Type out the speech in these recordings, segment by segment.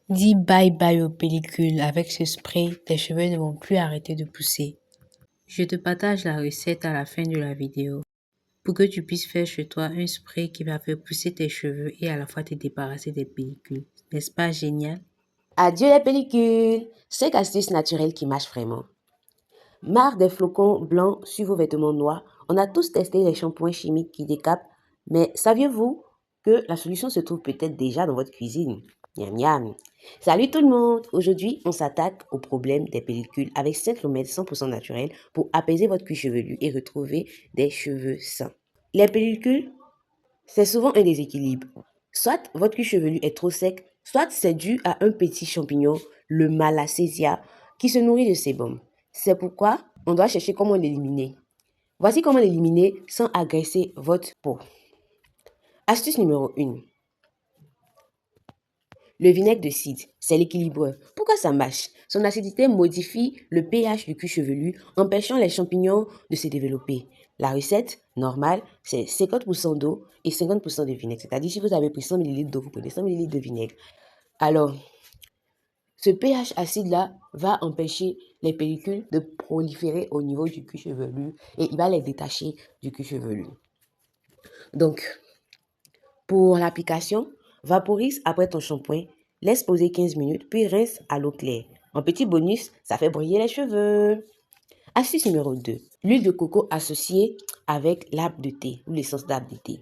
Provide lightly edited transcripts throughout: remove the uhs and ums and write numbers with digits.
Dis bye bye aux pellicules. Avec ce spray, tes cheveux ne vont plus arrêter de pousser. Je te partage la recette à la fin de la vidéo pour que tu puisses faire chez toi un spray qui va faire pousser tes cheveux et à la fois te débarrasser des pellicules. N'est-ce pas génial? Adieu les pellicules! 5 astuces naturelles qui marchent vraiment. Marre des flocons blancs sur vos vêtements noirs. On a tous testé les shampoings chimiques qui décapent, mais saviez-vous que la solution se trouve peut-être déjà dans votre cuisine? Miam miam! Salut tout le monde! Aujourd'hui, on s'attaque au problème des pellicules avec 5 remèdes 100% naturels pour apaiser votre cuir chevelu et retrouver des cheveux sains. Les pellicules, c'est souvent un déséquilibre. Soit votre cuir chevelu est trop sec, soit c'est dû à un petit champignon, le Malassezia, qui se nourrit de sébum. C'est pourquoi on doit chercher comment l'éliminer. Voici comment l'éliminer sans agresser votre peau. Astuce numéro 1. Le vinaigre de cidre, c'est l'équilibreur. Pourquoi ça marche? Son acidité modifie le pH du cuir chevelu, empêchant les champignons de se développer. La recette normale, c'est 50% d'eau et 50% de vinaigre. C'est-à-dire, si vous avez pris 100 ml d'eau, vous prenez 100 ml de vinaigre. Alors, ce pH acide-là va empêcher les pellicules de proliférer au niveau du cuir chevelu et il va les détacher du cuir chevelu. Donc, pour l'application, vaporise après ton shampoing, laisse poser 15 minutes, puis rince à l'eau claire. En petit bonus, ça fait briller les cheveux. Astuce numéro 2. L'huile de coco associée avec l'arbre de thé ou l'essence d'arbre de thé.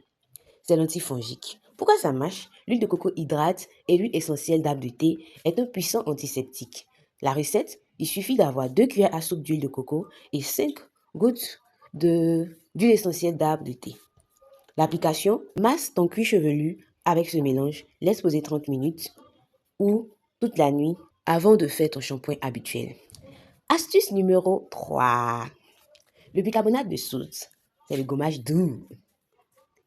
C'est l'antifongique. Pourquoi ça marche? L'huile de coco hydrate et l'huile essentielle d'arbre de thé est un puissant antiseptique. La recette, il suffit d'avoir 2 cuillères à soupe d'huile de coco et 5 gouttes d'huile essentielle d'arbre de thé. L'application, masse ton cuir chevelu avec ce mélange, laisse poser 30 minutes ou toute la nuit avant de faire ton shampoing habituel. Astuce numéro 3. Le bicarbonate de soude, c'est le gommage doux.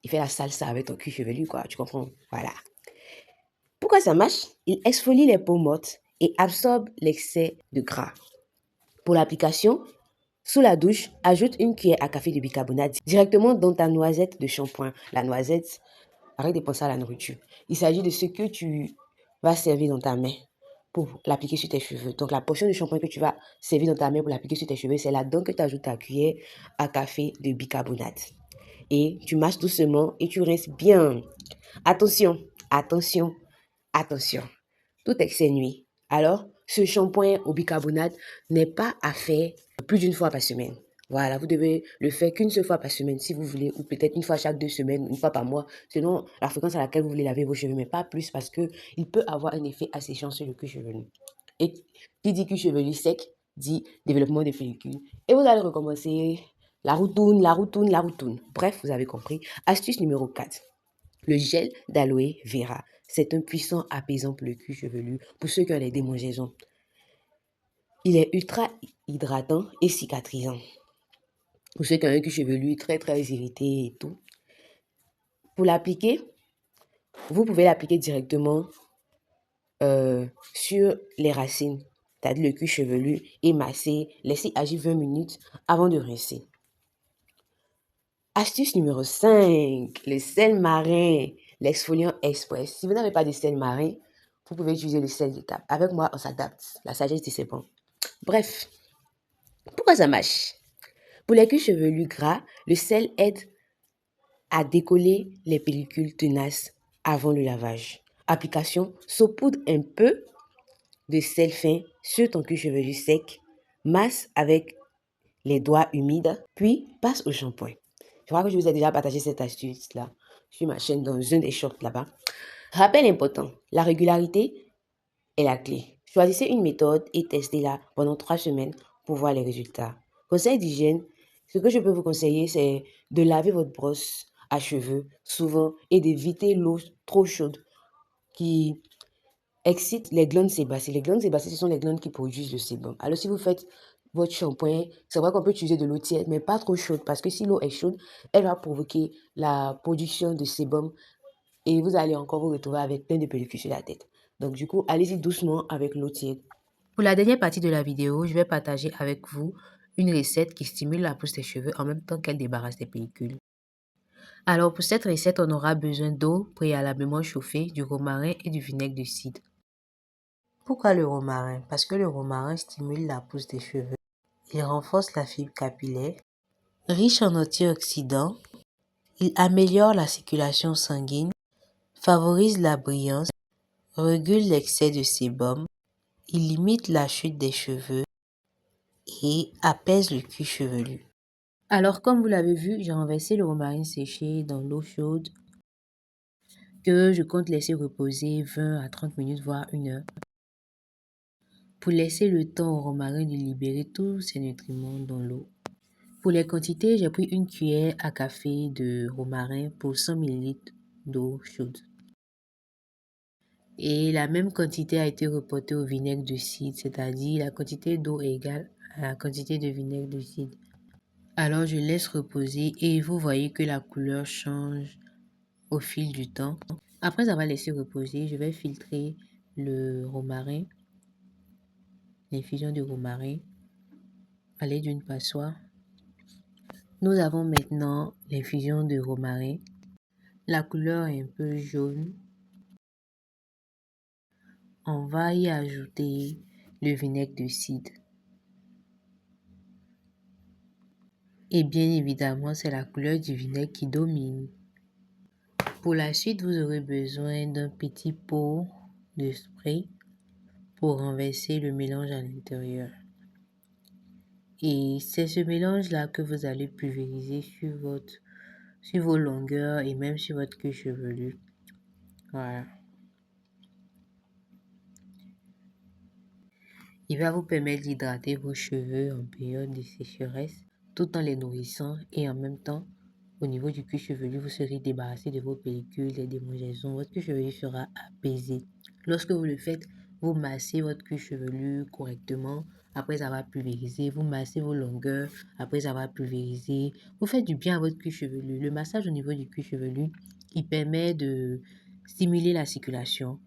Il fait la salsa avec ton cuir chevelu, quoi, tu comprends? Voilà. Pourquoi ça marche? Il exfolie les peaux mortes et absorbe l'excès de gras. Pour l'application, sous la douche, ajoute une cuillère à café de bicarbonate directement dans ta noisette de shampoing. La noisette, arrête de penser à la nourriture. Il s'agit de ce que tu vas servir dans ta main pour l'appliquer sur tes cheveux. Donc, la portion de shampoing que tu vas servir dans ta main pour l'appliquer sur tes cheveux, c'est là-dedans que tu ajoutes ta cuillère à café de bicarbonate. Et tu masses doucement et tu rinces bien. Attention, attention, attention. Tout excès nuit. Alors, ce shampoing au bicarbonate n'est pas à faire plus d'une fois par semaine. Voilà, vous devez le faire qu'une seule fois par semaine si vous voulez, ou peut-être une fois chaque 2 semaines, une fois par mois, selon la fréquence à laquelle vous voulez laver vos cheveux, mais pas plus parce que il peut avoir un effet asséchant sur le cuir chevelu. Et qui dit cuir chevelu sec, dit développement des pellicules. Et vous allez recommencer la routine, la routine, la routine. Bref, vous avez compris. Astuce numéro 4. Le gel d'aloe vera. C'est un puissant apaisant pour le cuir chevelu, pour ceux qui ont les démangeaisons. Il est ultra hydratant et cicatrisant. Pour ceux qui ont un cuir chevelu très très irrité et tout. Pour l'appliquer, vous pouvez l'appliquer directement sur les racines, c'est-à-dire le cuir chevelu, et masser, laisser agir 20 minutes avant de rincer. Astuce numéro 5, le sel marin, l'exfoliant express. Si vous n'avez pas de sel marin, vous pouvez utiliser le sel d'étape. Avec moi, on s'adapte. La sagesse dit c'est bon. Bref, pourquoi ça marche? Pour les cuirs chevelus gras, le sel aide à décoller les pellicules tenaces avant le lavage. Application, saupoudre un peu de sel fin sur ton cuir chevelu sec, masse avec les doigts humides, puis passe au shampoing. Je crois que je vous ai déjà partagé cette astuce-là sur ma chaîne dans un des shorts là-bas. Rappel important, la régularité est la clé. Choisissez une méthode et testez-la pendant 3 semaines pour voir les résultats. Conseil d'hygiène, ce que je peux vous conseiller, c'est de laver votre brosse à cheveux souvent et d'éviter l'eau trop chaude qui excite les glandes sébacées. Les glandes sébacées, ce sont les glandes qui produisent le sébum. Alors, si vous faites votre shampoing, c'est vrai qu'on peut utiliser de l'eau tiède, mais pas trop chaude, parce que si l'eau est chaude, elle va provoquer la production de sébum et vous allez encore vous retrouver avec plein de pellicules sur la tête. Donc, du coup, allez-y doucement avec l'eau tiède. Pour la dernière partie de la vidéo, je vais partager avec vous une recette qui stimule la pousse des cheveux en même temps qu'elle débarrasse des pellicules. Alors, pour cette recette, on aura besoin d'eau préalablement chauffée, du romarin et du vinaigre de cidre. Pourquoi le romarin? Parce que le romarin stimule la pousse des cheveux. Il renforce la fibre capillaire. Riche en antioxydants, il améliore la circulation sanguine, favorise la brillance, régule l'excès de sébum, il limite la chute des cheveux et apaise le cuir chevelu. Alors, comme vous l'avez vu, j'ai renversé le romarin séché dans l'eau chaude que je compte laisser reposer 20 à 30 minutes, voire 1 heure, pour laisser le temps au romarin de libérer tous ses nutriments dans l'eau. Pour les quantités, j'ai pris 1 cuillère à café de romarin pour 100 ml d'eau chaude. Et la même quantité a été reportée au vinaigre de cidre, c'est-à-dire la quantité d'eau est égale à la quantité de vinaigre de cidre. Alors je laisse reposer et vous voyez que la couleur change au fil du temps. Après avoir laissé reposer, je vais filtrer le romarin, l'infusion de romarin à l'aide d'une passoire. Nous avons maintenant l'infusion de romarin. La couleur est un peu jaune. On va y ajouter le vinaigre de cidre. Et bien évidemment, c'est la couleur du vinaigre qui domine. Pour la suite, vous aurez besoin d'un petit pot de spray pour renverser le mélange à l'intérieur. Et c'est ce mélange-là que vous allez pulvériser sur vos longueurs et même sur votre queue chevelue. Voilà. Il va vous permettre d'hydrater vos cheveux en période de sécheresse tout en les nourrissant et en même temps, au niveau du cuir chevelu, vous serez débarrassé de vos pellicules et démangeaisons. Votre cuir chevelu sera apaisé. Lorsque vous le faites, vous massez votre cuir chevelu correctement après avoir pulvérisé. Vous massez vos longueurs après avoir pulvérisé. Vous faites du bien à votre cuir chevelu. Le massage au niveau du cuir chevelu, il permet de stimuler la circulation.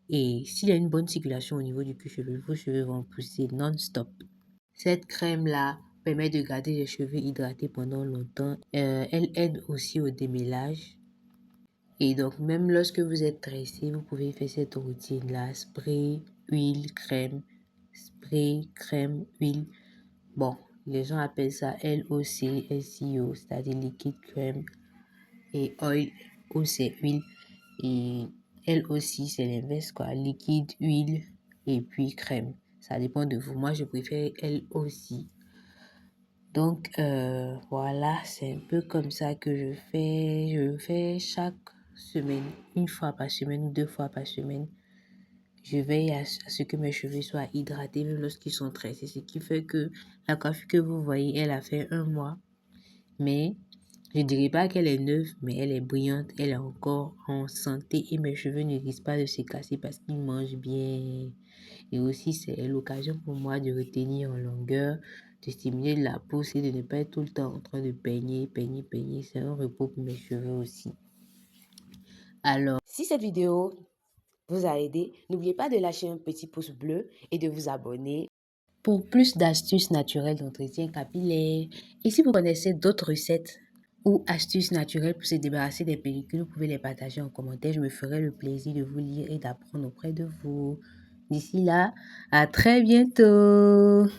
Et s'il y a une bonne circulation au niveau du cuir chevelu, vos cheveux vont pousser non-stop. Cette crème-là permet de garder les cheveux hydratés pendant longtemps. Elle aide aussi au démêlage. Et donc, même lorsque vous êtes stressé, vous pouvez faire cette routine-là. Spray, huile, crème. Spray, crème, huile. Bon, les gens appellent ça LOC, SIO, c'est-à-dire liquide, crème. Et oil, O c'est huile. Et elle aussi, c'est l'inverse, quoi. Liquide, huile et puis crème. Ça dépend de vous. Moi, je préfère elle aussi. Donc, voilà, c'est un peu comme ça que je fais. Je le fais chaque semaine, 1 fois par semaine ou 2 fois par semaine. Je veille à ce que mes cheveux soient hydratés, même lorsqu'ils sont tressés. Ce qui fait que la coiffure que vous voyez, elle a fait 1 mois. Mais je ne dirais pas qu'elle est neuve, mais elle est brillante, elle est encore en santé et mes cheveux ne risquent pas de se casser parce qu'ils mangent bien. Et aussi, c'est l'occasion pour moi de retenir en longueur, de stimuler la pousse et de ne pas être tout le temps en train de peigner. C'est un repos pour mes cheveux aussi. Alors, Si cette vidéo vous a aidé, n'oubliez pas de lâcher un petit pouce bleu et de vous abonner. pour plus d'astuces naturelles d'entretien capillaire, et si vous connaissez d'autres recettes ou astuces naturelles pour se débarrasser des pellicules, vous pouvez les partager en commentaire. Je me ferai le plaisir de vous lire et d'apprendre auprès de vous. D'ici là, à très bientôt.